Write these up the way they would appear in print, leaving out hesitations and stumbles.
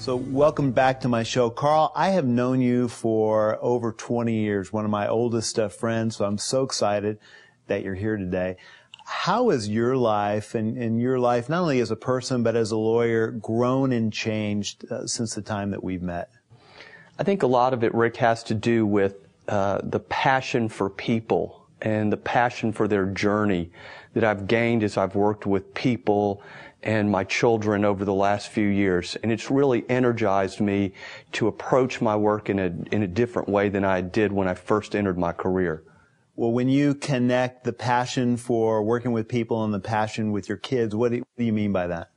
So welcome back to my show. Carl, I have known you for over 20 years, one of my oldest friends, so I'm so excited that you're here today. How has your life and your life, not only as a person but as a lawyer, grown and changed since the time that we've met? I think a lot of it, Rick, has to do with the passion for people and the passion for their journey that I've gained as I've worked with people and my children over the last few years. And it's really energized me to approach my work in a different way than I did when I first entered my career. Well, when you connect the passion for working with people and the passion with your kids, what do you mean by that?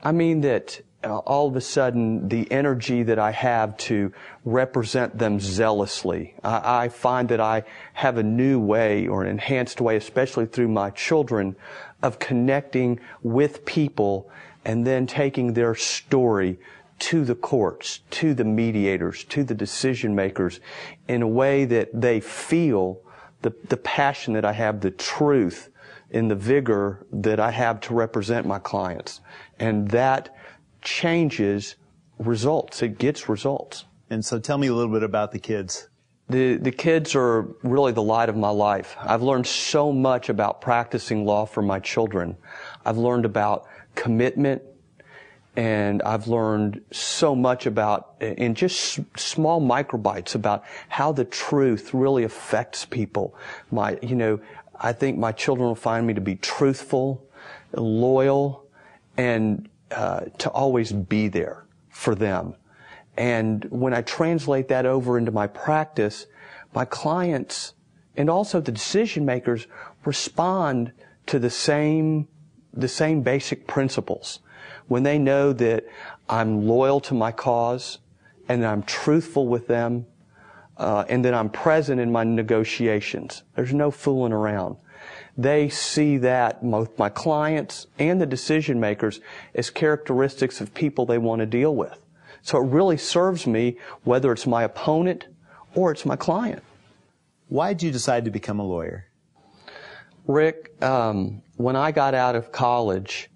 I mean that all of a sudden the energy that I have to represent them zealously, I find that I have a new way or an enhanced way, especially through my children, of connecting with people and then taking their story to the courts, to the mediators, to the decision makers in a way that they feel the passion that I have, the truth and the vigor that I have to represent my clients. And that changes results. It gets results. And so tell me a little bit about the kids. The kids are really the light of my life. I've learned so much about practicing law for my children. I've learned about commitment, and I've learned so much about, in just small microbites, about how the truth really affects people. I think my children will find me to be truthful, loyal, and to always be there for them. And when I translate that over into my practice, my clients and also the decision makers respond to the same basic principles. When they know that I'm loyal to my cause and that I'm truthful with them, and that I'm present in my negotiations. There's no fooling around. They see that, both my clients and the decision makers, as characteristics of people they want to deal with. So it really serves me, whether it's my opponent or it's my client. Why did you decide to become a lawyer? Rick, when I got out of college,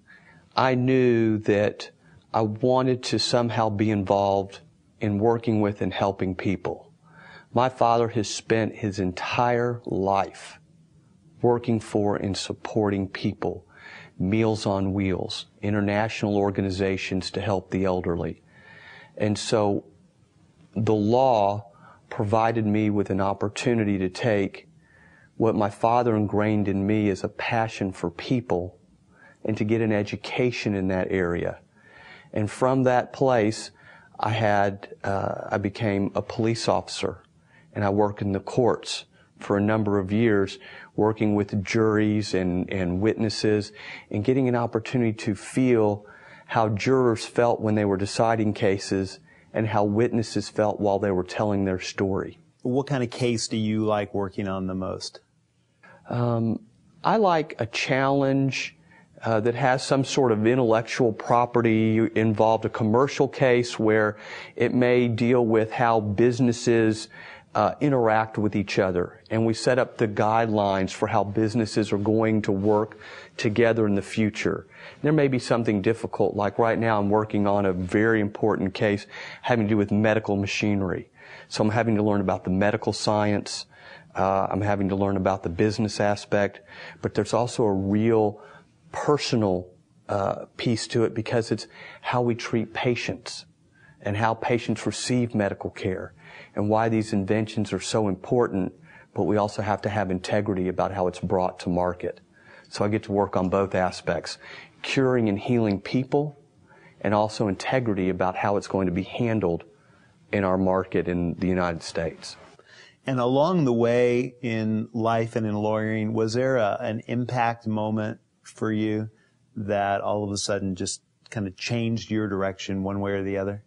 I knew that I wanted to somehow be involved in working with and helping people. My father has spent his entire life working for and supporting people, Meals on Wheels, international organizations to help the elderly. And so the law provided me with an opportunity to take what my father ingrained in me as a passion for people and to get an education in that area. And from that place, I became a police officer, and I worked in the courts for a number of years, working with juries and witnesses and getting an opportunity to feel how jurors felt when they were deciding cases and how witnesses felt while they were telling their story. What kind of case do you like working on the most? I like a challenge that has some sort of intellectual property involved, a commercial case where it may deal with how businesses interact with each other, and we set up the guidelines for how businesses are going to work together in the future. There may be something difficult, like right now I'm working on a very important case having to do with medical machinery. So I'm having to learn about the medical science, I'm having to learn about the business aspect, but there's also a real personal piece to it, because it's how we treat patients and how patients receive medical care, and why these inventions are so important, but we also have to have integrity about how it's brought to market. So I get to work on both aspects, curing and healing people, and also integrity about how it's going to be handled in our market in the United States. And along the way in life and in lawyering, was there an impact moment for you that all of a sudden just kind of changed your direction one way or the other?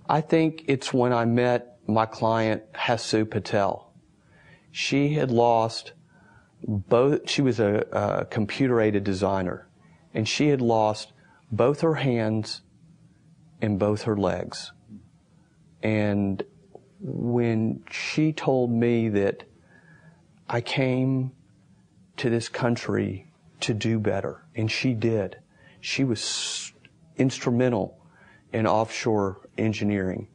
I think it's when I met my client, Hasu Patel. She had lost both, she was a computer-aided designer, and she had lost both her hands and both her legs. And when she told me that I came to this country to do better, and she did, she was instrumental in offshore engineering.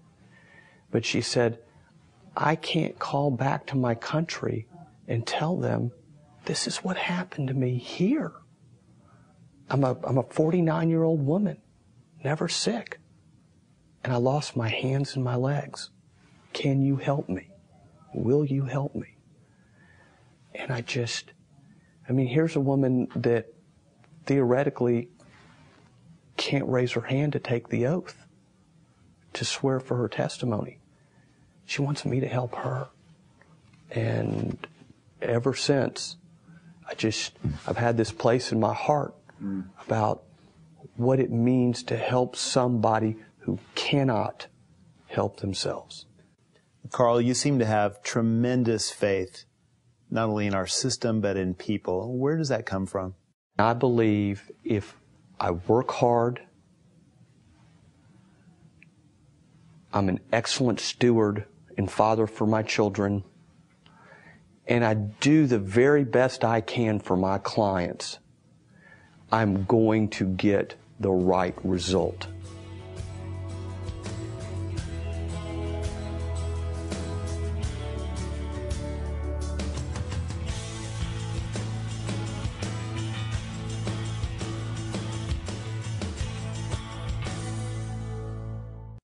But she said, I can't call back to my country and tell them this is what happened to me here. I'm a 49-year-old woman, never sick, and I lost my hands and my legs. Can you help me? Will you help me? And here's a woman that theoretically can't raise her hand to take the oath, to swear for her testimony. She wants me to help her. And ever since, I've had this place in my heart about what it means to help somebody who cannot help themselves. Carl, you seem to have tremendous faith, not only in our system, but in people. Where does that come from? I believe if I work hard, I'm an excellent steward and father for my children, and I do the very best I can for my clients, I'm going to get the right result.